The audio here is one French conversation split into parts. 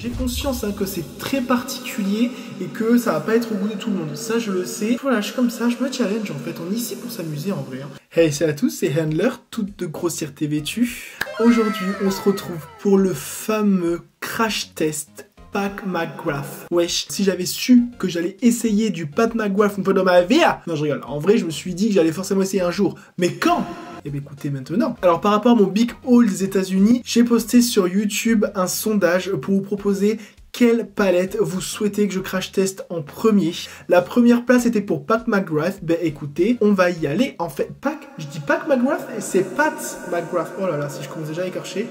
J'ai conscience que c'est très particulier et que ça va pas être au goût de tout le monde. Ça, je le sais. Voilà, je suis comme ça, je me challenge en fait. On est ici pour s'amuser en vrai. Hey, salut à tous, c'est Handler, toute de grossièreté vêtue. Aujourd'hui, on se retrouve pour le fameux crash test Pat McGrath. Wesh, si j'avais su que j'allais essayer du Pat McGrath une fois dans ma vie... Non, je rigole. En vrai, je me suis dit que j'allais forcément essayer un jour. Mais quand ? Eh bien écoutez maintenant. Alors par rapport à mon Big Haul des États-Unis, j'ai posté sur YouTube un sondage pour vous proposer quelle palette vous souhaitez que je crash teste en premier. La première place était pour Pat McGrath. Ben écoutez, on va y aller. En fait, je dis Pat McGrath et c'est Pat McGrath. Oh là là, si je commence déjà à écorcher.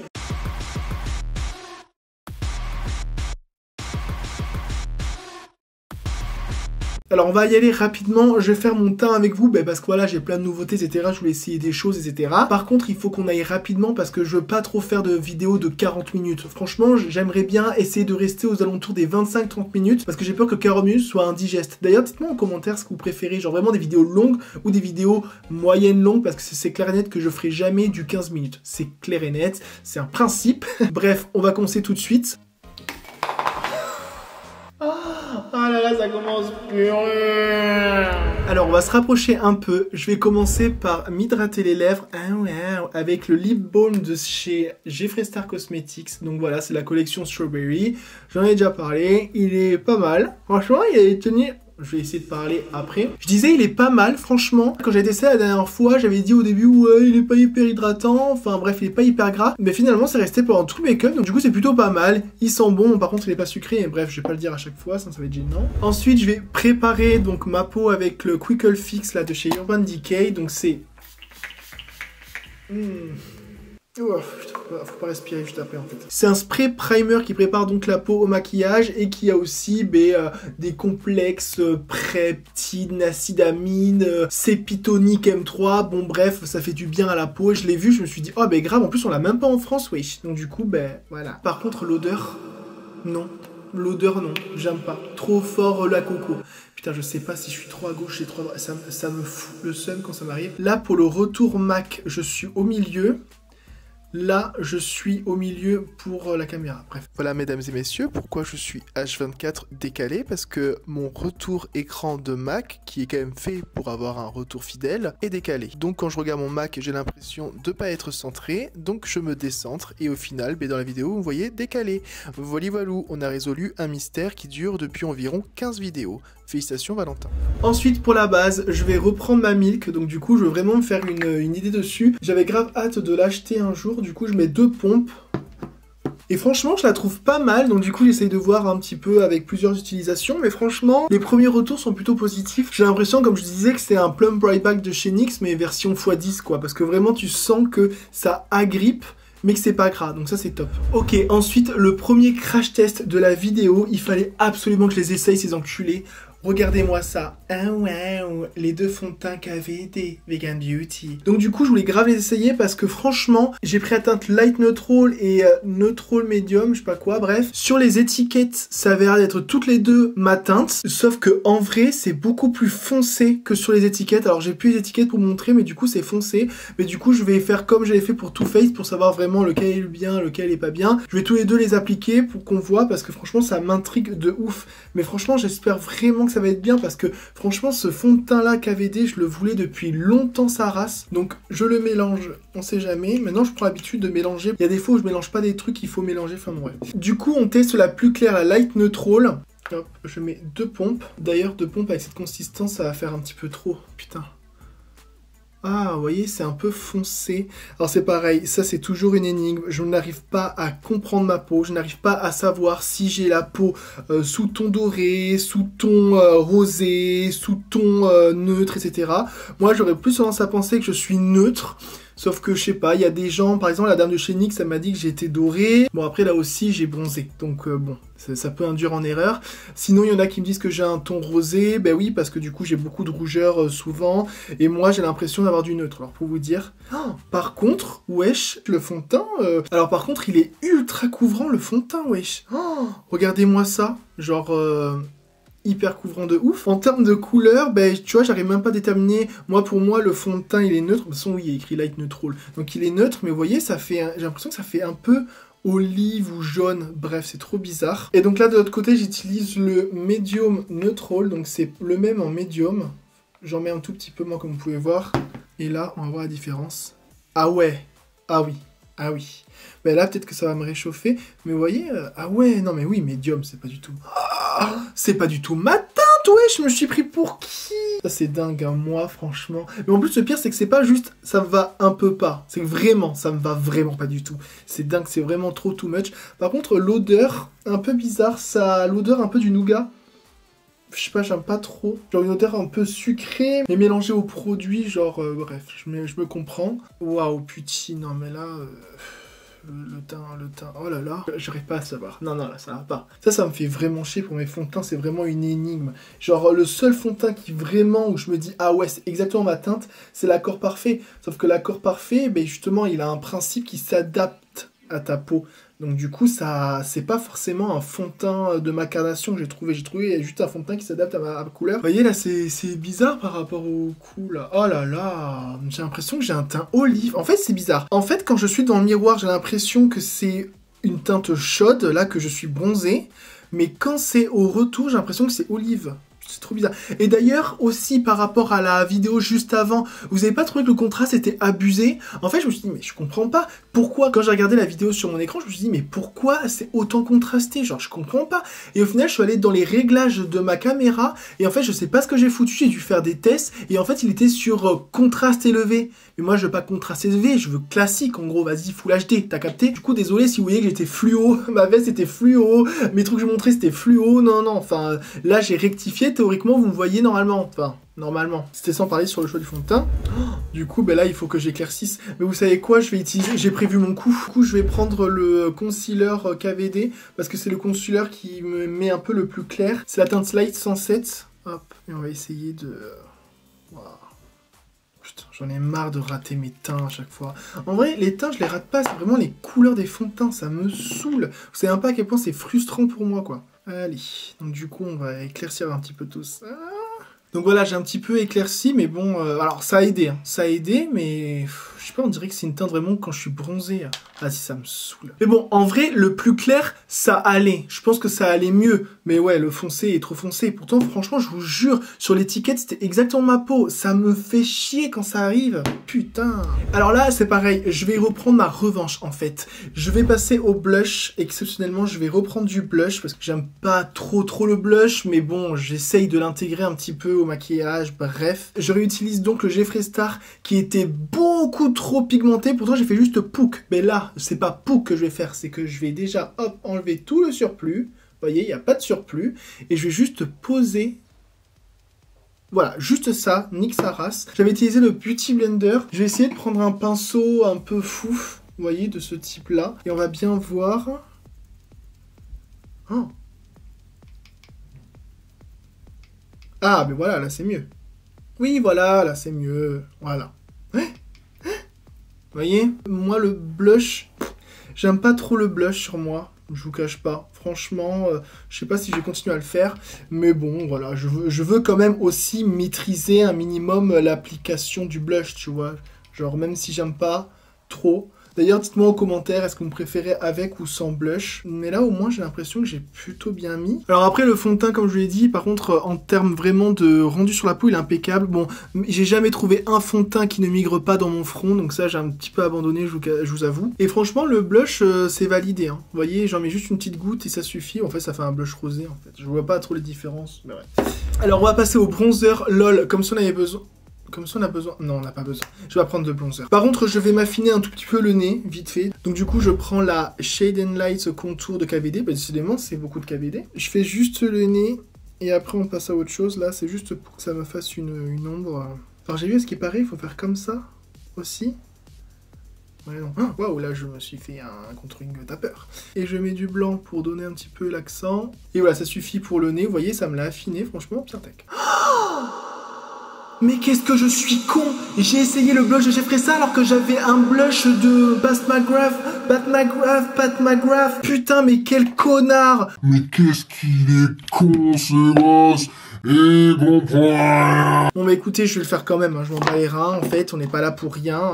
Alors on va y aller rapidement, je vais faire mon teint avec vous, parce que voilà, j'ai plein de nouveautés, etc. Je voulais essayer des choses, etc. Par contre, il faut qu'on aille rapidement parce que je veux pas trop faire de vidéos de 40 minutes. Franchement, j'aimerais bien essayer de rester aux alentours des 25-30 minutes parce que j'ai peur que 40 minutes soit indigeste. D'ailleurs, dites-moi en commentaire ce que vous préférez, genre vraiment des vidéos longues ou des vidéos moyennes longues parce que c'est clair et net que je ferai jamais du 15 minutes. C'est clair et net, c'est un principe. Bref, on va commencer tout de suite. Ah là là, ça commence pur. Alors, on va se rapprocher un peu. Je vais commencer par m'hydrater les lèvres avec le lip balm de chez Jeffree Star Cosmetics. Donc voilà, c'est la collection Strawberry. J'en ai déjà parlé. Il est pas mal. Franchement, il a tenu... Je vais essayer de parler après. Je disais, il est pas mal, franchement. Quand j'ai testé la dernière fois, j'avais dit au début, ouais, il est pas hyper hydratant. Enfin, bref, il est pas hyper gras. Mais finalement, c'est resté pendant tout le make-up. Donc, du coup, c'est plutôt pas mal. Il sent bon. Par contre, il est pas sucré. Bref, je vais pas le dire à chaque fois. Ça va être gênant. Ensuite, je vais préparer donc ma peau avec le Quickle Fix là de chez Urban Decay. Donc, c'est... Oh, putain, faut pas respirer juste après en fait. C'est un spray primer qui prépare donc la peau au maquillage et qui a aussi des complexes preptine, acidamine, cépitonique M3. Bon bref, ça fait du bien à la peau. Je l'ai vu, je me suis dit oh grave, en plus on l'a même pas en France, wesh. Donc du coup voilà. Par contre l'odeur, non. L'odeur non, j'aime pas. Trop fort la coco. Putain, je sais pas si je suis trop à gauche et trop à droite. Ça me fout le seum quand ça m'arrive. Là pour le retour MAC, je suis au milieu. Là, je suis au milieu pour la caméra. Bref. Voilà, mesdames et messieurs, pourquoi je suis H24 décalé. Parce que mon retour écran de Mac, qui est quand même fait pour avoir un retour fidèle, est décalé. Donc, quand je regarde mon Mac, j'ai l'impression de pas être centré. Donc, je me décentre. Et au final, dans la vidéo, vous voyez décalé. Voilà, on a résolu un mystère qui dure depuis environ 15 vidéos. Félicitations, Valentin. Ensuite, pour la base, je vais reprendre ma Milk. Donc, du coup, je veux vraiment me faire une idée dessus. J'avais grave hâte de l'acheter un jour. Du coup, je mets 2 pompes. Et franchement, je la trouve pas mal. Donc, du coup, j'essaye de voir un petit peu avec plusieurs utilisations. Mais franchement, les premiers retours sont plutôt positifs. J'ai l'impression, comme je disais, que c'est un Plum Brightback de chez NYX, mais version x10, quoi. Parce que vraiment, tu sens que ça agrippe, mais que c'est pas gras, donc ça c'est top. Ok, ensuite, le premier crash test de la vidéo, il fallait absolument que je les essaye, ces enculés. Regardez-moi ça. Ah wow, les 2 fonds de teint KVD, Vegan Beauty. Donc du coup, je voulais grave les essayer parce que franchement, j'ai pris la teinte Light Neutral et Neutral Medium, je sais pas quoi, bref. Sur les étiquettes, ça avait l'air d'être toutes les deux ma teinte, sauf que en vrai, c'est beaucoup plus foncé que sur les étiquettes. Alors j'ai plus les étiquettes pour vous montrer, mais du coup, c'est foncé. Mais du coup, je vais faire comme j'avais fait pour Too Faced pour savoir vraiment lequel est bien, lequel est pas bien. Je vais tous les deux les appliquer pour qu'on voit parce que franchement, ça m'intrigue de ouf. Mais franchement, j'espère vraiment que ça va être bien parce que franchement ce fond de teint là KVD je le voulais depuis longtemps sa race, donc je le mélange, on sait jamais. Maintenant je prends l'habitude de mélanger, il y a des fois où je mélange pas des trucs qu'il faut mélanger, enfin bon, ouais. Du coup on teste la plus claire, la Light Neutral. Hop, je mets 2 pompes, d'ailleurs 2 pompes avec cette consistance ça va faire un petit peu trop, putain. Ah, vous voyez, c'est un peu foncé. Alors c'est pareil, ça c'est toujours une énigme. Je n'arrive pas à comprendre ma peau. Je n'arrive pas à savoir si j'ai la peau sous ton doré, sous ton rosé, sous ton neutre, etc. Moi, j'aurais plus tendance à penser que je suis neutre. Sauf que, je sais pas, il y a des gens, par exemple, la dame de chez NYX, elle m'a dit que j'étais dorée. Bon, après, là aussi, j'ai bronzé. Donc, bon, ça peut induire en erreur. Sinon, il y en a qui me disent que j'ai un ton rosé. Ben oui, parce que du coup, j'ai beaucoup de rougeur souvent. Et moi, j'ai l'impression d'avoir du neutre. Alors, pour vous dire... Oh, par contre, wesh, le fond de teint... Alors, par contre, il est ultra couvrant, le fond de teint, wesh. Oh, regardez-moi ça. Genre... hyper couvrant de ouf. En termes de couleur, ben, tu vois, j'arrive même pas à déterminer. Moi, pour moi, le fond de teint, il est neutre. De toute façon, oui, il y a écrit Light Neutral. Donc, il est neutre, mais vous voyez, ça fait... J'ai l'impression que ça fait un peu olive ou jaune, bref c'est trop bizarre. Et donc là de l'autre côté j'utilise le Medium Neutral, donc c'est le même en Medium. J'en mets un tout petit peu moins comme vous pouvez voir. Et là on va voir la différence. Ah ouais, ah oui, ah oui. Ben là peut-être que ça va me réchauffer, mais vous voyez, ah ouais, non mais oui, Medium c'est pas du tout... Ah, c'est pas du tout ma teinte, ouais, je me suis pris pour qui? Ça c'est dingue, hein, moi franchement. Mais en plus le pire c'est que c'est pas juste ça me va un peu pas, c'est que vraiment ça me va vraiment pas du tout. C'est dingue, c'est vraiment trop too much. Par contre l'odeur, un peu bizarre, ça a l'odeur un peu du nougat. Je sais pas, j'aime pas trop. Genre une odeur un peu sucrée, mais mélangée au produit, genre bref, je me comprends. Waouh, putain, non mais là... Le teint, oh là là, j'arrive pas à savoir. Non, non, là, ça va pas. Ça me fait vraiment chier pour mes fonds de teint, c'est vraiment une énigme. Genre, le seul fond de teint qui vraiment, où je me dis, ah ouais, c'est exactement ma teinte, c'est l'accord parfait. Sauf que l'accord parfait, ben justement, il a un principe qui s'adapte à ta peau. Donc du coup, ça, c'est pas forcément un fond de teint de ma carnation que j'ai trouvé. J'ai trouvé juste un fond de teint qui s'adapte à ma couleur. Vous voyez là, c'est bizarre par rapport au cou là. Oh là là, j'ai l'impression que j'ai un teint olive. En fait, c'est bizarre. En fait, quand je suis dans le miroir, j'ai l'impression que c'est une teinte chaude, là, que je suis bronzé. Mais quand c'est au retour, j'ai l'impression que c'est olive. C'est trop bizarre. Et d'ailleurs, aussi par rapport à la vidéo juste avant, vous avez pas trouvé que le contraste était abusé? En fait, je me suis dit, mais je comprends pas. Pourquoi, quand j'ai regardé la vidéo sur mon écran, je me suis dit, mais pourquoi c'est autant contrasté? Genre, je comprends pas. Et au final, je suis allé dans les réglages de ma caméra, et en fait, je sais pas ce que j'ai foutu, j'ai dû faire des tests, et en fait, il était sur contraste élevé. Mais moi, je veux pas contraste élevé, je veux classique, en gros, vas-y, Full HD, t'as capté? Du coup, désolé si vous voyez que j'étais fluo, ma veste était fluo, mes trucs que je montrais, c'était fluo, non, non, enfin, là, j'ai rectifié, théoriquement, vous me voyez normalement, enfin, normalement. C'était sans parler sur le choix du fond de teint. Du coup, ben là, il faut que j'éclaircisse. Mais vous savez quoi, je vais utiliser, j'ai prévu mon coup. Du coup, je vais prendre le concealer KVD, parce que c'est le concealer qui me met un peu le plus clair. C'est la teinte Light 107. Hop, et on va essayer de... Wow. Putain, j'en ai marre de rater mes teints à chaque fois. En vrai, les teints, je les rate pas, c'est vraiment les couleurs des fonds de teint, ça me saoule. Vous savez un peu à quel point c'est frustrant pour moi, quoi. Allez, donc du coup, on va éclaircir un petit peu tout ça. Donc voilà, j'ai un petit peu éclairci, mais bon, alors ça a aidé, hein. Ça a aidé, mais je sais pas, on dirait que c'est une teinte vraiment quand je suis bronzé. Ah si, ça me saoule. Mais bon, en vrai, le plus clair, ça allait. Je pense que ça allait mieux. Mais ouais, le foncé est trop foncé. Pourtant, franchement, je vous jure, sur l'étiquette, c'était exactement ma peau. Ça me fait chier quand ça arrive. Putain. Alors là, c'est pareil. Je vais reprendre ma revanche, en fait. Je vais passer au blush. Exceptionnellement, je vais reprendre du blush parce que j'aime pas trop le blush. Mais bon, j'essaye de l'intégrer un petit peu au maquillage. Bref. Je réutilise donc le Jeffree Star qui était beaucoup trop pigmenté. Pourtant, j'ai fait juste Pook. Mais là, c'est pas Pook que je vais faire. C'est que je vais déjà, hop, enlever tout le surplus. Vous voyez, il n'y a pas de surplus. Et je vais juste poser... Voilà, juste ça, nique sa race. J'avais utilisé le Beauty Blender. Je vais essayer de prendre un pinceau un peu fouf, vous voyez, de ce type-là. Et on va bien voir... Oh. Ah, mais voilà, là c'est mieux. Oui, voilà, là c'est mieux. Voilà. Vous voyez, moi le blush, j'aime pas trop le blush sur moi. Je vous cache pas, franchement, je sais pas si je vais continuer à le faire, mais bon, voilà, je veux quand même aussi maîtriser un minimum l'application du blush, tu vois, genre même si j'aime pas trop. D'ailleurs, dites-moi en commentaire, est-ce que vous préférez avec ou sans blush? Mais là, au moins, j'ai l'impression que j'ai plutôt bien mis. Alors après, le fond de teint, comme je l'ai dit, par contre, en termes vraiment de rendu sur la peau, il est impeccable. Bon, j'ai jamais trouvé un fond de teint qui ne migre pas dans mon front, donc ça, j'ai un petit peu abandonné, je vous avoue. Et franchement, le blush, c'est validé, hein. Vous voyez, j'en mets juste une petite goutte et ça suffit. En fait, ça fait un blush rosé, en fait. Je vois pas trop les différences, mais ouais. Alors, on va passer au bronzer, lol, comme si on avait besoin... Comme ça on a besoin... Non, on n'a pas besoin. Je vais prendre de bronzer. Par contre, je vais m'affiner un tout petit peu le nez, vite fait. Donc du coup, je prends la Shade and Light Contour de KVD. Bah, décidément, c'est beaucoup de KVD. Je fais juste le nez. Et après, on passe à autre chose. Là, c'est juste pour que ça me fasse une ombre. Alors, j'ai vu, à ce qui paraît, il faut faire comme ça aussi. Ouais, non. Waouh, là, je me suis fait un contouring tapeur. Et je mets du blanc pour donner un petit peu l'accent. Et voilà, ça suffit pour le nez. Vous voyez, ça me l'a affiné, franchement, bien tech. Mais qu'est-ce que je suis con! J'ai essayé le blush de Jeffree Star alors que j'avais un blush de Pat McGrath. Putain, mais quel connard! Mais qu'est-ce qu'il est con, ce gosse! Et comprend rien! Bon bah écoutez, je vais le faire quand même, hein. Je m'en bats les reins, en fait, on n'est pas là pour rien.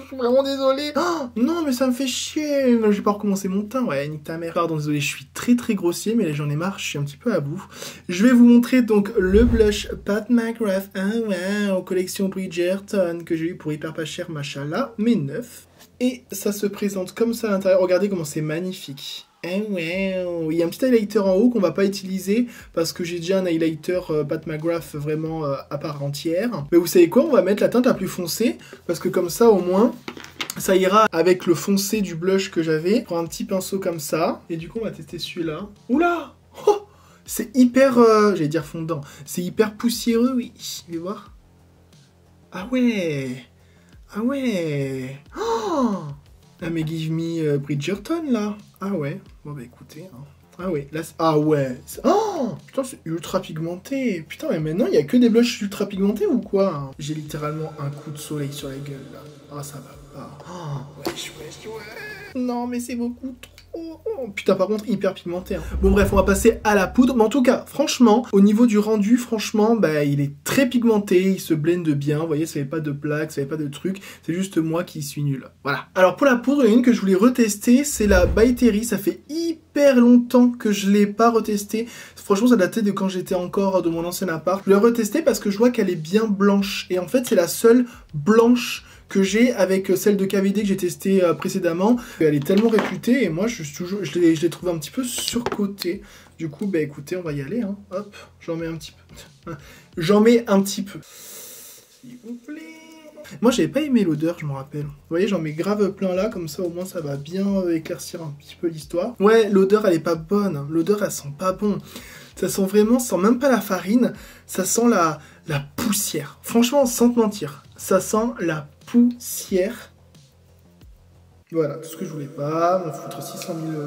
Je suis vraiment désolé. Oh, non, mais ça me fait chier. Je vais pas recommencer mon teint. Ouais, nique ta mère. Pardon, désolé, je suis très grossier, mais là j'en ai marre, je suis un petit peu à bout. Je vais vous montrer donc le blush Pat McGrath. Ah ouais, en collection Bridgerton, que j'ai eu pour hyper pas cher, machallah, mais neuf. Et ça se présente comme ça à l'intérieur. Regardez comment c'est magnifique. Eh ouais, il y a un petit highlighter en haut qu'on va pas utiliser parce que j'ai déjà un highlighter Pat McGrath vraiment à part entière. Mais vous savez quoi, on va mettre la teinte la plus foncée parce que comme ça au moins ça ira avec le foncé du blush que j'avais. Prends un petit pinceau comme ça et du coup on va tester celui-là. Oula, oh, c'est hyper, j'allais dire fondant, c'est hyper poussiéreux, oui. Je vais voir. Ah ouais, ah ouais. Oh, ah mais give me Bridgerton là. Ah ouais, bon bah écoutez. Hein. Ah ouais, là ah ouais. Oh putain, c'est ultra pigmenté. Putain, mais maintenant il y a que des blushs ultra pigmentés ou quoi hein. J'ai littéralement un coup de soleil sur la gueule là. Ah ça va pas. Oh, wesh. Non mais c'est beaucoup trop. Oh, putain, par contre, hyper pigmenté. Hein. Bon, bref, on va passer à la poudre. Mais en tout cas, franchement, au niveau du rendu, franchement, bah, il est très pigmenté. Il se blende bien. Vous voyez, ça fait pas de plaques, ça fait pas de trucs. C'est juste moi qui suis nul. Voilà. Alors, pour la poudre, il y en a une que je voulais retester. C'est la By Terry. Ça fait hyper longtemps que je l'ai pas retestée. Franchement, ça datait de quand j'étais encore de mon ancien appart. Je l'ai retestée parce que je vois qu'elle est bien blanche. Et en fait, c'est la seule blanche que j'ai avec celle de KVD que j'ai testée précédemment. Elle est tellement réputée et moi je l'ai trouvé un petit peu surcoté. Du coup, bah écoutez, on va y aller. Hein. Hop, j'en mets un petit peu. J'en mets un petit peu. S'il vous plaît. Moi, j'avais pas aimé l'odeur, je me rappelle. Vous voyez, j'en mets grave plein là, comme ça au moins ça va bien éclaircir un petit peu l'histoire. Ouais, l'odeur elle est pas bonne. L'odeur elle sent pas bon. Ça sent vraiment, ça sent même pas la farine, ça sent la poussière. Franchement, sans te mentir, ça sent la poussière. Voilà, tout ce que je voulais pas. On va foutre 600 000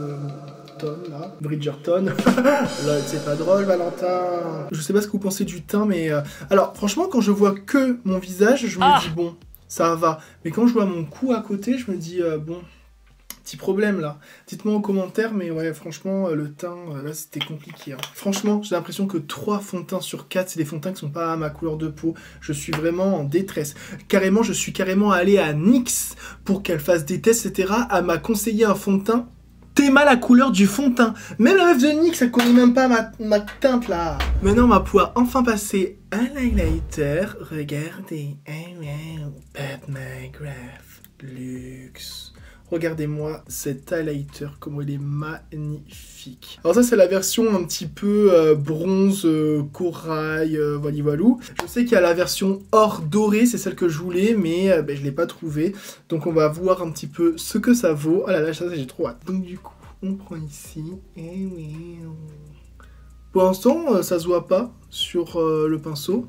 tonnes là. Bridgerton. Là, c'est pas drôle, Valentin. Je sais pas ce que vous pensez du teint, mais alors, franchement, quand je vois que mon visage, je me dis bon, ça va. Mais quand je vois mon cou à côté, je me dis bon. Petit problème là. Dites-moi en commentaire, mais ouais, franchement, le teint, là, c'était compliqué. Hein. Franchement, j'ai l'impression que 3 fonds de teint sur 4, c'est des fonds de teint qui sont pas à ma couleur de peau. Je suis vraiment en détresse. Carrément, je suis carrément allé à NYX pour qu'elle fasse des tests, etc. Elle m'a conseillé un fond de teint. T'es mal la couleur du fond de teint. Même la meuf de NYX, elle connaît même pas ma teinte là. Maintenant, on va pouvoir enfin passer à l'highlighter. Regardez. Pat McGrath Luxe. Regardez-moi cet highlighter, comment il est magnifique. Alors ça, c'est la version un petit peu bronze, corail, voilou. Je sais qu'il y a la version or doré, c'est celle que je voulais, mais je l'ai pas trouvée. Donc on va voir un petit peu ce que ça vaut. Oh là là, ça j'ai trop hâte. Donc du coup, on prend ici. Et oui. Pour l'instant, ça se voit pas sur le pinceau.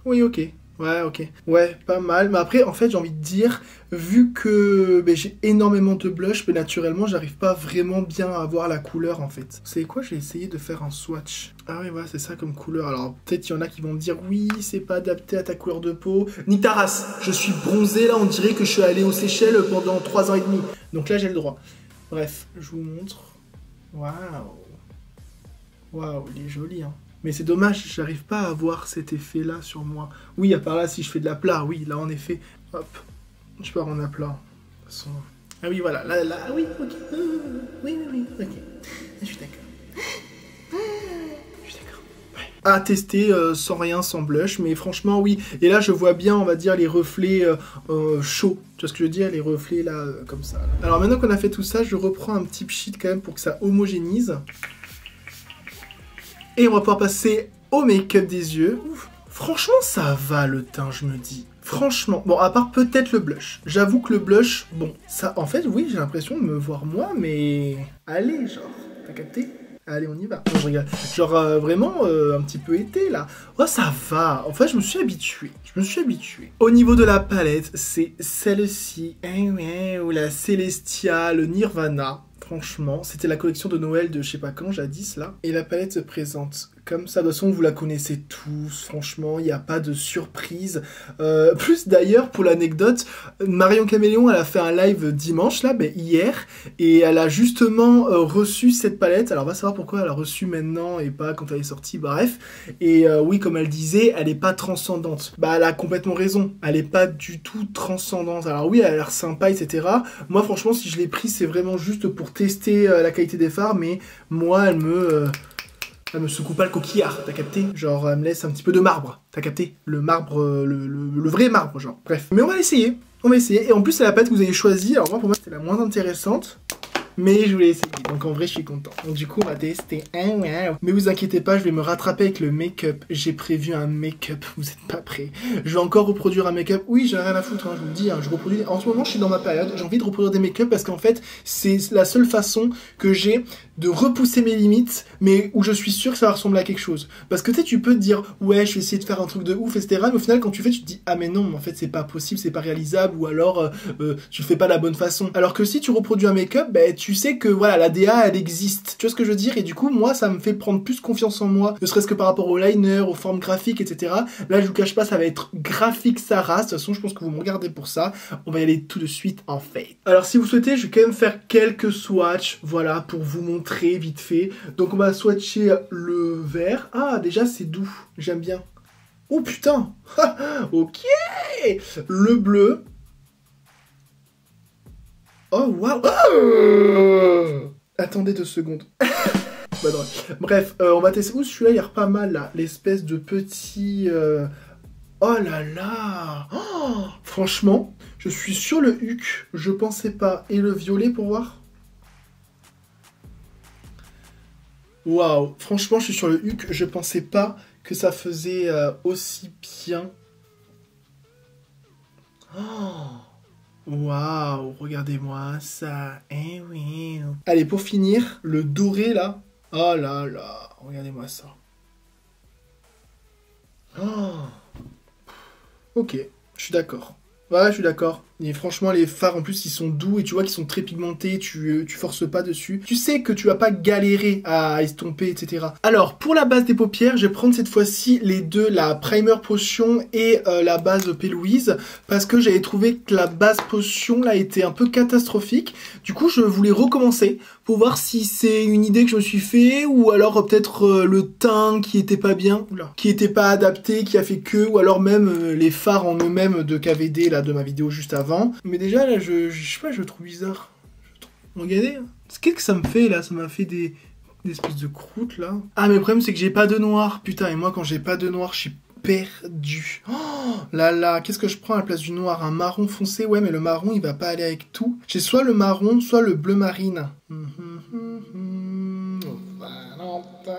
Oui, ok. Ouais, ok. Ouais, pas mal. Mais après, en fait, j'ai envie de dire, vu que j'ai énormément de blush, mais naturellement, j'arrive pas vraiment bien à avoir la couleur, en fait. Vous savez quoi? Je vais essayer de faire un swatch. Ah oui, voilà, c'est ça comme couleur. Alors, peut-être il y en a qui vont me dire, oui, c'est pas adapté à ta couleur de peau. Nique ta race. Je suis bronzé, là, on dirait que je suis allé aux Seychelles pendant 3 ans et demi. Donc là, j'ai le droit. Bref, je vous montre. Waouh. Waouh, il est joli, hein. Mais c'est dommage, j'arrive pas à avoir cet effet-là sur moi. Oui, à part là, si je fais de la plat, oui, là, en effet, hop, je pars en aplat. De toute façon... Ah oui, voilà, là, oui, ok. Oui, ok. Je suis d'accord. Je suis d'accord. Ouais. À tester sans rien, sans blush, mais franchement, oui. Et là, je vois bien, on va dire, les reflets chauds. Tu vois ce que je veux dire? Les reflets, là, comme ça. Là. Alors, maintenant qu'on a fait tout ça, je reprends un petit pchit quand même pour que ça homogénise. Et on va pouvoir passer au make-up des yeux. Ouf. Franchement, ça va le teint, je me dis. Franchement. Bon, à part peut-être le blush. J'avoue que le blush, bon, ça, en fait, oui, j'ai l'impression de me voir moi, mais... Allez, genre, t'as capté? Allez, on y va. Non, je rigole. Genre, vraiment, un petit peu été, là. Oh, ça va. En fait, je me suis habitué. Au niveau de la palette, c'est celle-ci. Ou la Celestia, le Nirvana. Franchement, c'était la collection de Noël de je sais pas quand, jadis, là. Et la palette se présente comme ça. De toute façon, vous la connaissez tous, franchement, il n'y a pas de surprise. Plus d'ailleurs, pour l'anecdote, Marion Caméléon, elle a fait un live dimanche, là, hier, et elle a justement reçu cette palette. Alors, on va savoir pourquoi elle a reçu maintenant et pas quand elle est sortie, bref. Et oui, comme elle disait, elle n'est pas transcendante. Bah, elle a complètement raison, elle n'est pas du tout transcendante. Alors oui, elle a l'air sympa, etc. Moi, franchement, si je l'ai pris, c'est vraiment juste pour tester la qualité des fards, mais moi, elle me secoue pas le coquillard, t'as capté? Genre, elle me laisse un petit peu de marbre, t'as capté? Le marbre, le vrai marbre, genre. Bref. Mais on va essayer. On va essayer. Et en plus, c'est la palette que vous avez choisie. Alors moi, pour moi, c'était la moins intéressante. Mais je voulais essayer. Donc en vrai, je suis content. Donc du coup, on va tester. Mais vous inquiétez pas, je vais me rattraper avec le make-up. J'ai prévu un make-up. Vous êtes pas prêts. Je vais encore reproduire un make-up. Oui, j'ai rien à foutre, hein, je vous le dis. Hein, je reproduis. En ce moment, je suis dans ma période. J'ai envie de reproduire des make-up parce qu'en fait, c'est la seule façon que j'ai de repousser mes limites, mais où je suis sûr que ça va ressembler à quelque chose. Parce que tu sais, tu peux te dire, ouais, je vais essayer de faire un truc de ouf, etc. Mais au final, quand tu fais, tu te dis, ah mais non, en fait, c'est pas possible, c'est pas réalisable, ou alors tu le fais pas de la bonne façon. Alors que si tu reproduis un make-up, ben, tu sais que voilà, la DA, elle existe. Tu vois ce que je veux dire? Et du coup, moi, ça me fait prendre plus confiance en moi, ne serait-ce que par rapport au liner, aux formes graphiques, etc. Là, je vous cache pas, ça va être graphique sa race. De toute façon, je pense que vous me regardez pour ça. On va y aller tout de suite en fait. Alors, si vous souhaitez, je vais quand même faire quelques swatchs, voilà, pour vous montrer vite fait. Donc on va swatcher le vert. Ah, déjà c'est doux, j'aime bien. Oh putain. Ok. Le bleu. Oh waouh. Oh, attendez 2 secondes. Bah, non. Bref, on va tester. Ouh, celui-là il a l'air pas mal là. L'espèce de petit... Oh là là. Oh, franchement, je suis sur le huc. Je pensais pas. Et le violet pour voir. Waouh, franchement, je suis sur le huc, je pensais pas que ça faisait aussi bien. Waouh, regardez-moi ça. Eh oui. Allez, pour finir, le doré là. Oh là là, regardez-moi ça. Oh. Ok, je suis d'accord. Ouais, je suis d'accord. Et franchement, les fards, en plus, ils sont doux et tu vois qu'ils sont très pigmentés, tu forces pas dessus. Tu sais que tu vas pas galérer à estomper, etc. Alors, pour la base des paupières, je vais prendre cette fois-ci les deux, la Primer Potion et la base P. Louise, parce que j'avais trouvé que la base Potion, là, était un peu catastrophique. Du coup, je voulais recommencer pour voir si c'est une idée que je me suis fait, ou alors peut-être le teint qui était pas bien, qui était pas adapté, qui a fait que, ou alors même les fards en eux-mêmes de KVD, là, de ma vidéo juste avant. Mais déjà là je sais pas, je le trouve bizarre. Regardez, qu'est-ce que ça me fait là? Ça m'a fait des espèces de croûtes là. Ah mais le problème c'est que j'ai pas de noir. Putain, et moi quand j'ai pas de noir je suis perdu. Oh là là, qu'est-ce que je prends à la place du noir? Un marron foncé? Ouais mais le marron il va pas aller avec tout. J'ai soit le marron, soit le bleu marine. Valentin,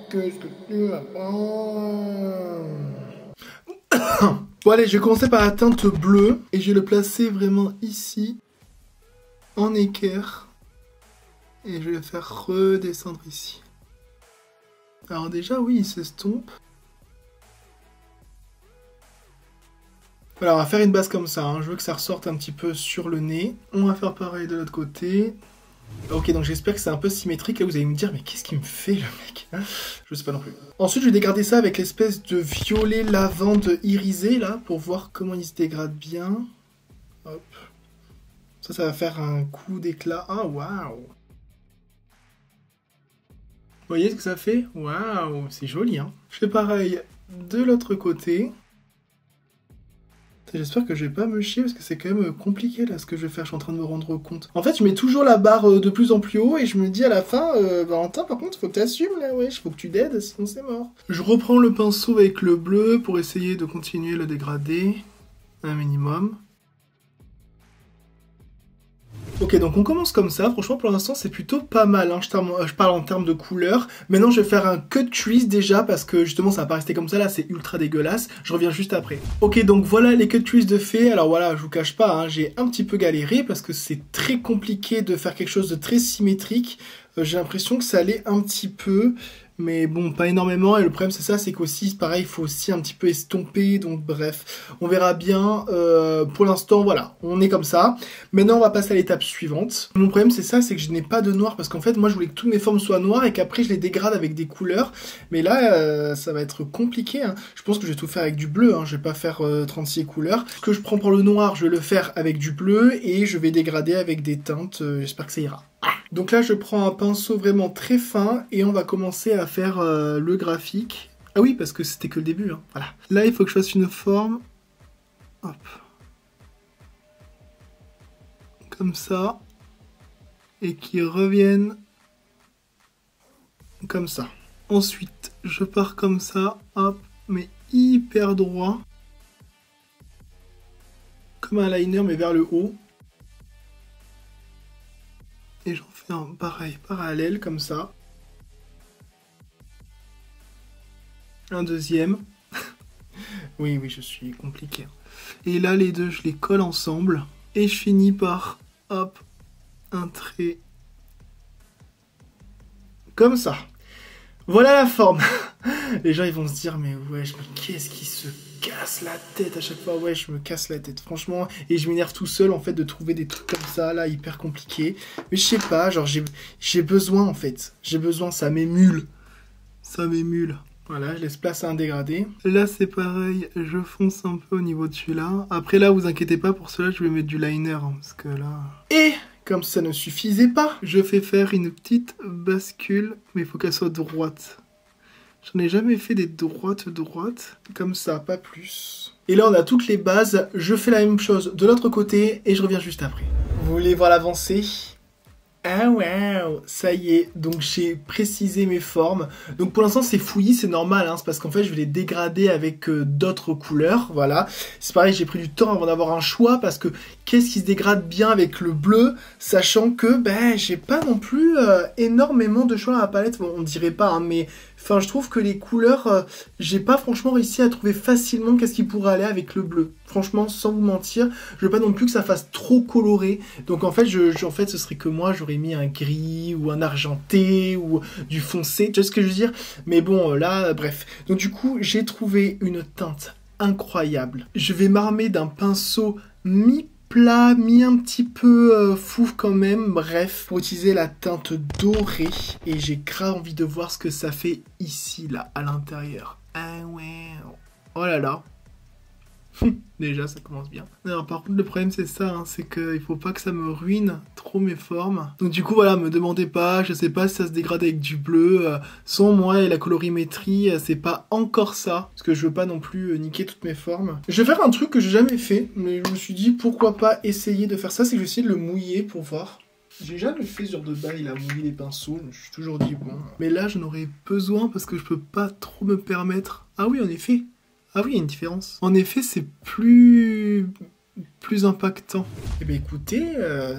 qu'est-ce que tu vas prendre? Bon allez, je vais commencer par la teinte bleue et je vais le placer vraiment ici, en équerre, et je vais le faire redescendre ici. Alors déjà, oui, il s'estompe. Voilà, on va faire une base comme ça, hein. Je veux que ça ressorte un petit peu sur le nez. On va faire pareil de l'autre côté. Ok, donc j'espère que c'est un peu symétrique. Là, vous allez me dire, mais qu'est-ce qu'il me fait, le mec? Je sais pas non plus. Ensuite, je vais dégrader ça avec l'espèce de violet lavande irisé, là, pour voir comment il se dégrade bien. Hop. Ça va faire un coup d'éclat. Ah, waouh! Vous voyez ce que ça fait? Waouh, c'est joli, hein? Je fais pareil de l'autre côté. J'espère que je vais pas me chier parce que c'est quand même compliqué là ce que je vais faire, je suis en train de me rendre compte. En fait, je mets toujours la barre de plus en plus haut et je me dis à la fin, Valentin, par contre, faut que t'assumes là, ouais, faut que tu t'aides, sinon c'est mort. Je reprends le pinceau avec le bleu pour essayer de continuer le dégrader un minimum. Ok, donc on commence comme ça. Franchement, pour l'instant, c'est plutôt pas mal. Hein. Je parle en termes de couleur. Maintenant, je vais faire un cut crease déjà parce que justement, ça va pas rester comme ça. Là, c'est ultra dégueulasse. Je reviens juste après. Ok, donc voilà les cut crease de fait. Alors voilà, je vous cache pas, hein, j'ai un petit peu galéré parce que c'est très compliqué de faire quelque chose de très symétrique. J'ai l'impression que ça allait un petit peu. Mais bon, pas énormément. Et le problème, c'est ça, c'est qu'aussi, pareil, il faut aussi un petit peu estomper. Donc bref, on verra bien. Pour l'instant, voilà, on est comme ça. Maintenant, on va passer à l'étape suivante. Mon problème, c'est ça, c'est que je n'ai pas de noir. Parce qu'en fait, moi, je voulais que toutes mes formes soient noires et qu'après, je les dégrade avec des couleurs. Mais là, ça va être compliqué. Hein. Je pense que je vais tout faire avec du bleu. Hein. Je vais pas faire 36 couleurs. Ce que je prends pour le noir, je vais le faire avec du bleu. Et je vais dégrader avec des teintes. J'espère que ça ira. Donc là, je prends un pinceau vraiment très fin et on va commencer à faire le graphique. Ah oui, parce que c'était que le début. Hein. Voilà. Là, il faut que je fasse une forme. Hop. Comme ça. Et qui revienne comme ça. Ensuite, je pars comme ça. Hop. Mais hyper droit. Comme un liner, mais vers le haut. Et j'en fais un pareil, parallèle, comme ça. Un deuxième. Oui, je suis compliqué. Et là, les deux, je les colle ensemble. Et je finis par, hop, un trait. Comme ça. Voilà la forme. Les gens, ils vont se dire, mais wesh, mais qu'est-ce qui se casse la tête à chaque fois? Ouais, je me casse la tête, franchement. Et je m'énerve tout seul, en fait, de trouver des trucs comme ça, là, hyper compliqués. Mais je sais pas, genre, j'ai besoin, en fait. J'ai besoin, ça m'émule. Ça m'émule. Voilà, je laisse place à un dégradé. Là, c'est pareil, je fonce un peu au niveau de celui-là. Après, là, vous inquiétez pas, pour cela, je vais mettre du liner, hein, parce que là... Et comme ça ne suffisait pas, je fais faire une petite bascule, mais il faut qu'elle soit droite. J'en ai jamais fait des droites, comme ça, pas plus. Et là, on a toutes les bases, je fais la même chose de l'autre côté, et je reviens juste après. Vous voulez voir l'avancée ? Ah wow, ça y est, donc j'ai précisé mes formes. Donc pour l'instant c'est fouillis, c'est normal, hein, c'est parce qu'en fait je vais les dégrader avec d'autres couleurs, voilà. C'est pareil, j'ai pris du temps avant d'avoir un choix parce que qu'est-ce qui se dégrade bien avec le bleu, sachant que j'ai pas non plus énormément de choix à la palette, bon, on dirait pas, hein, mais enfin je trouve que les couleurs, j'ai pas franchement réussi à trouver facilement qu'est-ce qui pourrait aller avec le bleu. Franchement, sans vous mentir, je veux pas non plus que ça fasse trop coloré. Donc en fait, en fait, ce serait que moi, j'aurais mis un gris ou un argenté ou du foncé, tu vois ce que je veux dire? Mais bon, là, bref. Donc du coup, j'ai trouvé une teinte incroyable. Je vais m'armer d'un pinceau mi-plat, mi un petit peu fou quand même. Bref, pour utiliser la teinte dorée. Et j'ai grave envie de voir ce que ça fait ici, là, à l'intérieur. Ah ouais. Oh là là. Déjà, ça commence bien. Alors, par contre, le problème, c'est ça, hein, c'est qu'il faut pas que ça me ruine trop mes formes. Donc, du coup, voilà, me demandez pas, je sais pas si ça se dégrade avec du bleu. Sans moi et la colorimétrie, c'est pas encore ça, parce que je veux pas non plus niquer toutes mes formes. Je vais faire un truc que j'ai jamais fait, mais je me suis dit, pourquoi pas essayer de faire ça, c'est que je vais essayer de le mouiller pour voir. J'ai jamais fait ce genre de bail, il a mouillé les pinceaux, je me suis toujours dit, bon. Mais là, j'en aurais besoin parce que je peux pas trop me permettre. Ah oui, en effet. Ah oui, il y a une différence. En effet, c'est plus impactant. Eh bien écoutez,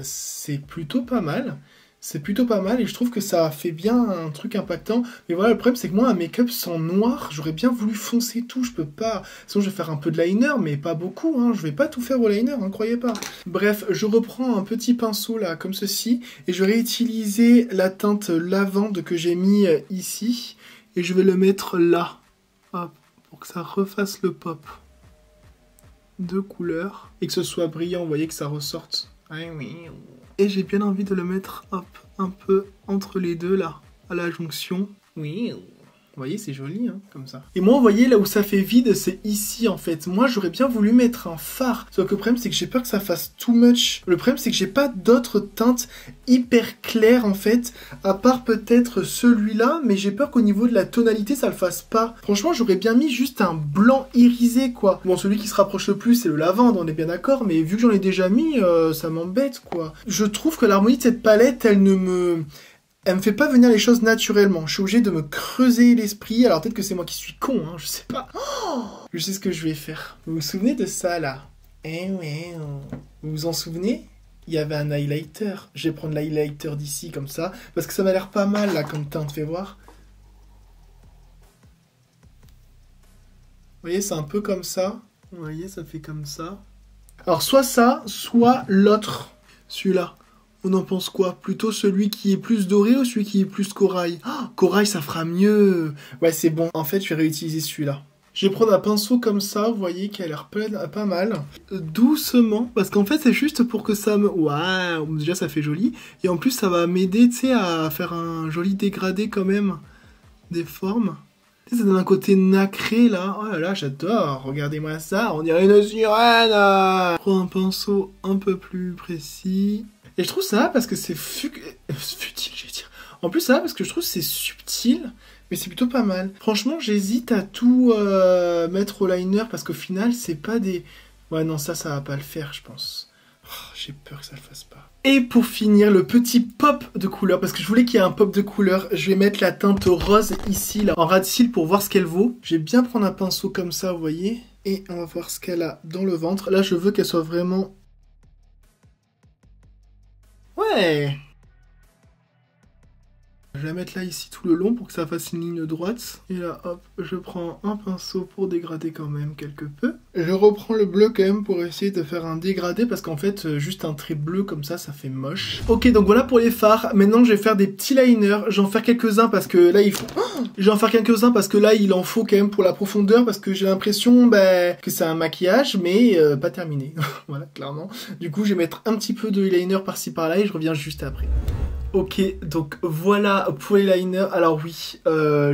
c'est plutôt pas mal. C'est plutôt pas mal et je trouve que ça fait bien un truc impactant. Mais voilà, le problème c'est que moi, un make-up sans noir, j'aurais bien voulu foncer tout. Je peux pas... Sinon, je vais faire un peu de liner, mais pas beaucoup. Hein. Je vais pas tout faire au liner, hein, croyez pas. Bref, je reprends un petit pinceau là, comme ceci. Et je vais réutiliser la teinte lavande que j'ai mis ici. Et je vais le mettre là. Hop. Pour que ça refasse le pop. Deux couleurs. Et que ce soit brillant, vous voyez que ça ressorte. Et j'ai bien envie de le mettre, hop, un peu entre les deux, là, à la jonction. Oui. Vous voyez, c'est joli, hein, comme ça. Et moi, vous voyez, là où ça fait vide, c'est ici, en fait. Moi, j'aurais bien voulu mettre un fard. Sauf que le problème, c'est que j'ai peur que ça fasse too much. Le problème, c'est que j'ai pas d'autres teintes hyper claires, en fait, à part peut-être celui-là, mais j'ai peur qu'au niveau de la tonalité, ça le fasse pas. Franchement, j'aurais bien mis juste un blanc irisé, quoi. Bon, celui qui se rapproche le plus, c'est le lavande, on est bien d'accord, mais vu que j'en ai déjà mis, ça m'embête, quoi. Je trouve que l'harmonie de cette palette, elle me fait pas venir les choses naturellement. Je suis obligé de me creuser l'esprit. Alors peut-être que c'est moi qui suis con, hein, je sais pas. Oh, je sais ce que je vais faire. Vous vous souvenez de ça, là? Eh ouais. Vous vous en souvenez? Il y avait un highlighter. Je vais prendre l'highlighter d'ici, comme ça. Parce que ça m'a l'air pas mal, là, comme teinte. Fais voir. Vous voyez, c'est un peu comme ça. Vous voyez, ça fait comme ça. Alors, soit ça, soit l'autre. Celui-là. On en pense quoi? Plutôt celui qui est plus doré ou celui qui est plus corail? Oh, corail, ça fera mieux. Ouais, c'est bon. En fait, je vais réutiliser celui-là. Je vais prendre un pinceau comme ça, vous voyez, qui a l'air pas mal. Doucement, parce qu'en fait, c'est juste pour que ça me... Waouh, déjà, ça fait joli. Et en plus, ça va m'aider, tu sais, à faire un joli dégradé quand même des formes. Tu sais, ça donne un côté nacré, là. Oh là là, j'adore. Regardez-moi ça, on dirait une sirène. Je prends un pinceau un peu plus précis. Et je trouve ça parce que c'est futile, je vais dire. En plus, ça parce que je trouve que c'est subtil. Mais c'est plutôt pas mal. Franchement, j'hésite à tout mettre au liner parce qu'au final, c'est pas des... Ouais, non, ça va pas le faire, je pense. Oh, j'ai peur que ça le fasse pas. Et pour finir, le petit pop de couleur, parce que je voulais qu'il y ait un pop de couleur, je vais mettre la teinte rose ici, là, en ras de cils pour voir ce qu'elle vaut. Je vais bien prendre un pinceau comme ça, vous voyez. Et on va voir ce qu'elle a dans le ventre. Là, je veux qu'elle soit vraiment... Ouais! Je vais la mettre là, ici, tout le long pour que ça fasse une ligne droite. Et là, hop, je prends un pinceau pour dégrader quand même quelque peu. Je reprends le bleu quand même pour essayer de faire un dégradé parce qu'en fait, juste un trait bleu comme ça fait moche. Ok, donc voilà pour les fards. Maintenant, je vais faire des petits liners. J'en faire quelques-uns parce que là, il faut... J'en faire quelques-uns parce que là, il en faut quand même pour la profondeur parce que j'ai l'impression que c'est un maquillage, mais pas terminé. Voilà, clairement. Du coup, je vais mettre un petit peu de liner par-ci par-là et je reviens juste après. Ok, donc voilà pour les liners. Alors oui,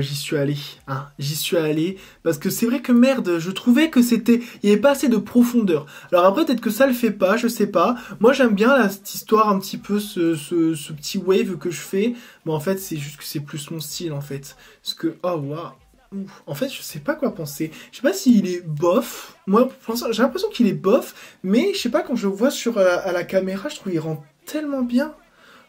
j'y suis allé. Hein, j'y suis allé. Parce que c'est vrai que merde, je trouvais que c'était... Il n'y avait pas assez de profondeur. Alors après, peut-être que ça le fait pas, je sais pas. Moi, j'aime bien là, cette histoire, un petit peu, ce petit wave que je fais. Mais en fait, c'est juste que c'est plus mon style, en fait. Parce que... Oh, waouh. En fait, je sais pas quoi penser. Je sais pas s'il est bof. Moi, pour l'instant, j'ai l'impression qu'il est bof. Mais je sais pas, quand je le vois à la caméra, je trouve qu'il rend tellement bien.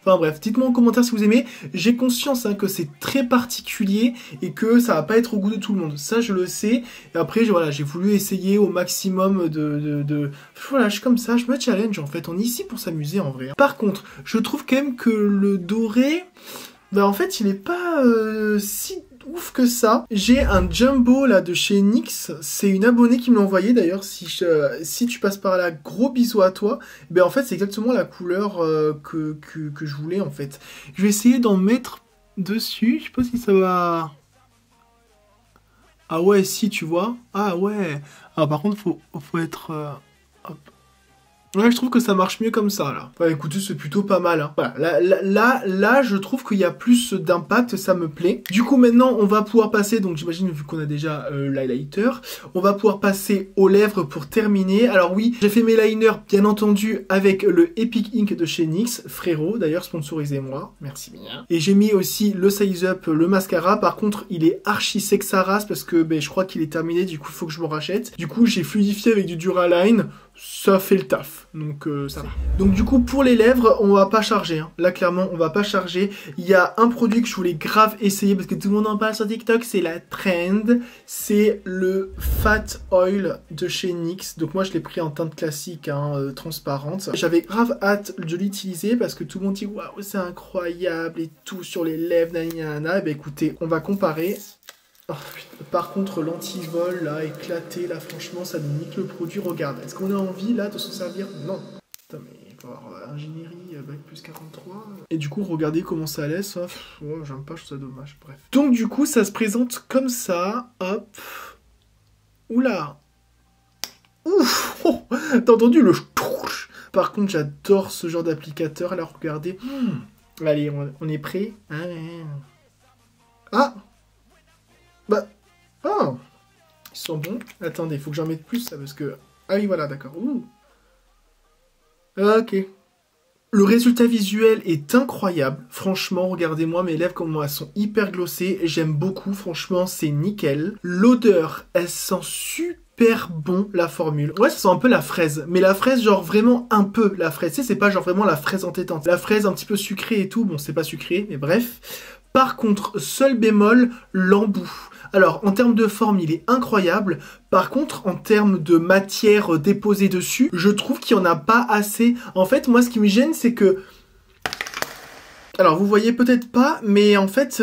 Enfin bref, dites-moi en commentaire si vous aimez. J'ai conscience que c'est très particulier et que ça va pas être au goût de tout le monde. Ça, je le sais. Et après, voilà, j'ai voulu essayer au maximum Voilà, je suis comme ça, je me challenge en fait. On est ici pour s'amuser en vrai. Par contre, je trouve quand même que le doré... en fait, il est pas si ouf que ça. J'ai un jumbo là de chez NYX. C'est une abonnée qui me l'a envoyé d'ailleurs. Si tu passes par là, gros bisous à toi. En fait, c'est exactement la couleur que je voulais en fait. Je vais essayer d'en mettre dessus. Je sais pas si ça va... Ah ouais, si, tu vois. Ah ouais. Ah, par contre, faut être... Hop. Ouais, je trouve que ça marche mieux comme ça, là. Bah, écoutez, c'est plutôt pas mal, hein. Voilà, là, je trouve qu'il y a plus d'impact, ça me plaît. Du coup, maintenant, on va pouvoir passer, donc j'imagine, vu qu'on a déjà l'highlighter, on va pouvoir passer aux lèvres pour terminer. Alors oui, j'ai fait mes liners, bien entendu, avec le Epic Ink de chez NYX, frérot, d'ailleurs, sponsorisez-moi, merci bien. Et j'ai mis aussi le Size Up, le mascara. Par contre, il est archi sec sa race, parce que je crois qu'il est terminé, du coup, il faut que je me rachète. Du coup, j'ai fluidifié avec du Duraline. Ça fait le taf, donc ça va. Donc du coup, pour les lèvres, on va pas charger, hein. Là, clairement, on va pas charger. Il y a un produit que je voulais grave essayer, parce que tout le monde en parle sur TikTok, c'est la trend. C'est le Fat Oil de chez NYX. Donc moi, je l'ai pris en teinte classique, hein, transparente. J'avais grave hâte de l'utiliser, parce que tout le monde dit, waouh, c'est incroyable, et tout sur les lèvres, nanana. Et écoutez, on va comparer. Oh, par contre, l'antivol, là, éclaté, là, franchement, ça nous nique le produit. Regarde, est-ce qu'on a envie, là, de s'en servir? Non. Putain, mais il faut avoir ingénierie, bac plus 43. Et du coup, regardez comment ça laisse. Oh, j'aime pas, je trouve ça dommage. Bref. Donc, du coup, ça se présente comme ça. Hop. Oula. Ouf. Oh, t'as entendu le... Par contre, j'adore ce genre d'applicateur. Là, regardez. Allez, on est prêt. Ah. Oh, ils sont bons. Attendez, il faut que j'en mette plus, ça, parce que... Ah oui, voilà, d'accord. Ok. Le résultat visuel est incroyable. Franchement, regardez-moi mes lèvres, comment elles sont hyper glossées. J'aime beaucoup, franchement, c'est nickel. L'odeur, elle sent super bon, la formule. Ouais, ça sent un peu la fraise. Mais la fraise, genre vraiment un peu la fraise. Tu sais, c'est pas genre vraiment la fraise entêtante. La fraise un petit peu sucrée et tout. Bon, c'est pas sucré, mais bref. Par contre, seul bémol, l'embout. Alors, en termes de forme, il est incroyable. Par contre, en termes de matière déposée dessus, je trouve qu'il n'y en a pas assez. En fait, moi, ce qui me gêne, c'est que... Alors, vous voyez peut-être pas, mais en fait,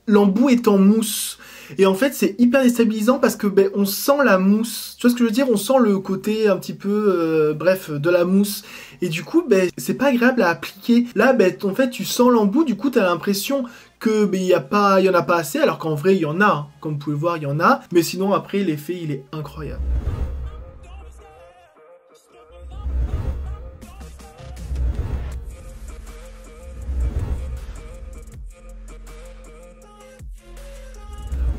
l'embout est en mousse. et en fait c'est hyper déstabilisant parce que ben, on sent la mousse, tu vois ce que je veux dire, on sent le côté un petit peu bref de la mousse, et du coup ben c'est pas agréable à appliquer. Là ben en fait tu sens l'embout, du coup t'as l'impression que ben, il y en a pas assez, alors qu'en vrai il y en a, hein. Comme vous pouvez le voir il y en a, mais sinon après l'effet il est incroyable.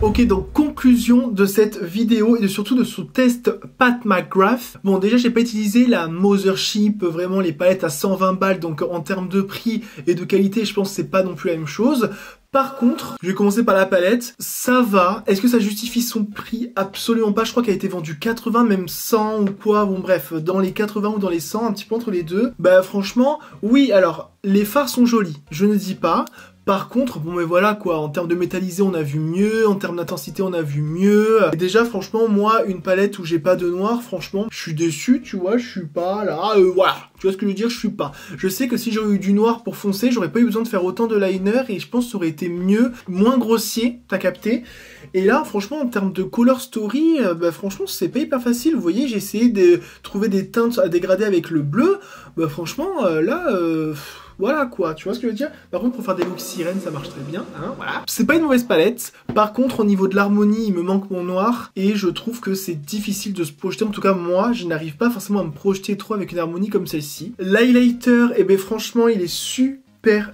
Ok, donc conclusion de cette vidéo et surtout de ce test Pat McGrath. Bon, déjà j'ai pas utilisé la Mothership, vraiment les palettes à 120 balles, donc en termes de prix et de qualité, je pense que c'est pas non plus la même chose. Par contre, je vais commencer par la palette, ça va. Est-ce que ça justifie son prix? Absolument pas, je crois qu'elle a été vendue 80, même 100 ou quoi, bon bref, dans les 80 ou dans les 100, un petit peu entre les deux. Bah franchement, oui, alors, les fards sont jolis, je ne dis pas. Par contre, bon mais voilà quoi, en termes de métallisé on a vu mieux, en termes d'intensité on a vu mieux. Et déjà franchement moi une palette où j'ai pas de noir, franchement je suis déçu, tu vois, je suis pas là, voilà, tu vois ce que je veux dire, je suis pas. Je sais que si j'aurais eu du noir pour foncer, j'aurais pas eu besoin de faire autant de liner et je pense que ça aurait été mieux, moins grossier, t'as capté. Et là franchement en termes de color story, bah franchement c'est pas hyper facile, vous voyez j'ai essayé de trouver des teintes à dégrader avec le bleu, bah franchement là... voilà quoi, tu vois ce que je veux dire? Par contre pour faire des looks sirènes ça marche très bien, hein, voilà. C'est pas une mauvaise palette, par contre au niveau de l'harmonie il me manque mon noir et je trouve que c'est difficile de se projeter, en tout cas moi je n'arrive pas forcément à me projeter trop avec une harmonie comme celle-ci. L'highlighter, eh ben franchement il est super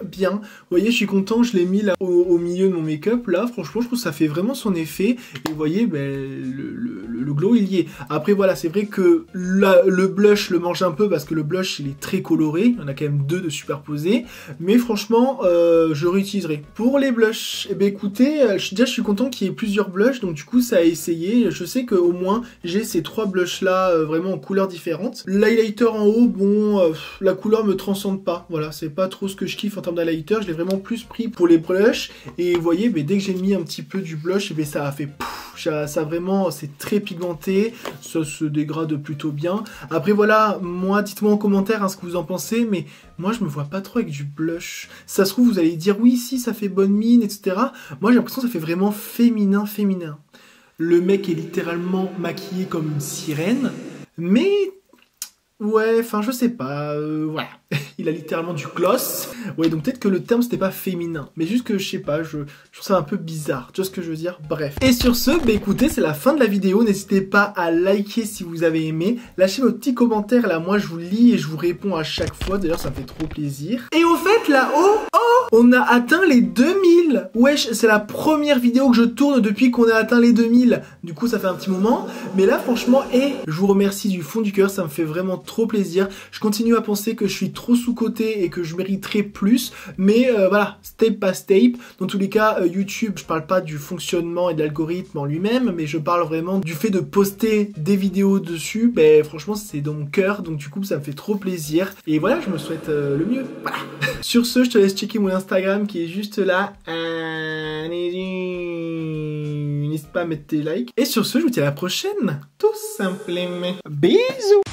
bien. Vous voyez, je suis content, je l'ai mis là au milieu de mon make-up. Là, franchement, je trouve que ça fait vraiment son effet. Et vous voyez, ben, le glow, il y est. Après, voilà, c'est vrai que le blush le mange un peu parce que le blush, il est très coloré. Il y en a quand même 2 de superposés. Mais franchement, je réutiliserai. Pour les blushs, eh ben, écoutez, déjà, je suis content qu'il y ait plusieurs blushs. Donc, du coup, ça a essayé. Je sais qu'au moins, j'ai ces 3 blushs-là vraiment en couleurs différentes. L'highlighter en haut, bon, la couleur me transcende pas. Voilà, c'est pas trop ce que je kiffe en termes d'highlighter, je l'ai vraiment plus pris pour les blushs et vous voyez mais dès que j'ai mis un petit peu du blush et bien ça a fait pouf, ça vraiment c'est très pigmenté, ça se dégrade plutôt bien. Après voilà, moi dites-moi en commentaire hein, ce que vous en pensez, mais moi je me vois pas trop avec du blush. Ça se trouve vous allez dire oui si ça fait bonne mine etc. Moi j'ai l'impression que ça fait vraiment féminin. Le mec est littéralement maquillé comme une sirène, mais ouais, enfin je sais pas, voilà. Il a littéralement du gloss. Ouais, donc peut-être que le terme c'était pas féminin, mais juste que je sais pas, je trouve ça un peu bizarre, tu vois ce que je veux dire? Bref. Et sur ce, bah écoutez, c'est la fin de la vidéo, n'hésitez pas à liker si vous avez aimé, lâchez vos petits commentaires là, moi je vous lis et je vous réponds à chaque fois, d'ailleurs ça me fait trop plaisir. Et au fait là-haut, on a atteint les 2000. Wesh, c'est la première vidéo que je tourne depuis qu'on a atteint les 2000. Du coup, ça fait un petit moment. Mais là, franchement, je vous remercie du fond du cœur. Ça me fait vraiment trop plaisir. Je continue à penser que je suis trop sous-coté et que je mériterais plus. Mais voilà, step by step. Dans tous les cas, YouTube, je parle pas du fonctionnement et de l'algorithme en lui-même, mais je parle vraiment du fait de poster des vidéos dessus. Ben, franchement, c'est dans mon cœur. Donc du coup, ça me fait trop plaisir. Et voilà, je me souhaite le mieux. Voilà. Sur ce, je te laisse checker mon Instagram qui est juste là. N'hésite pas à mettre tes likes. Et sur ce, je vous dis à la prochaine. Tout simplement. Bisous.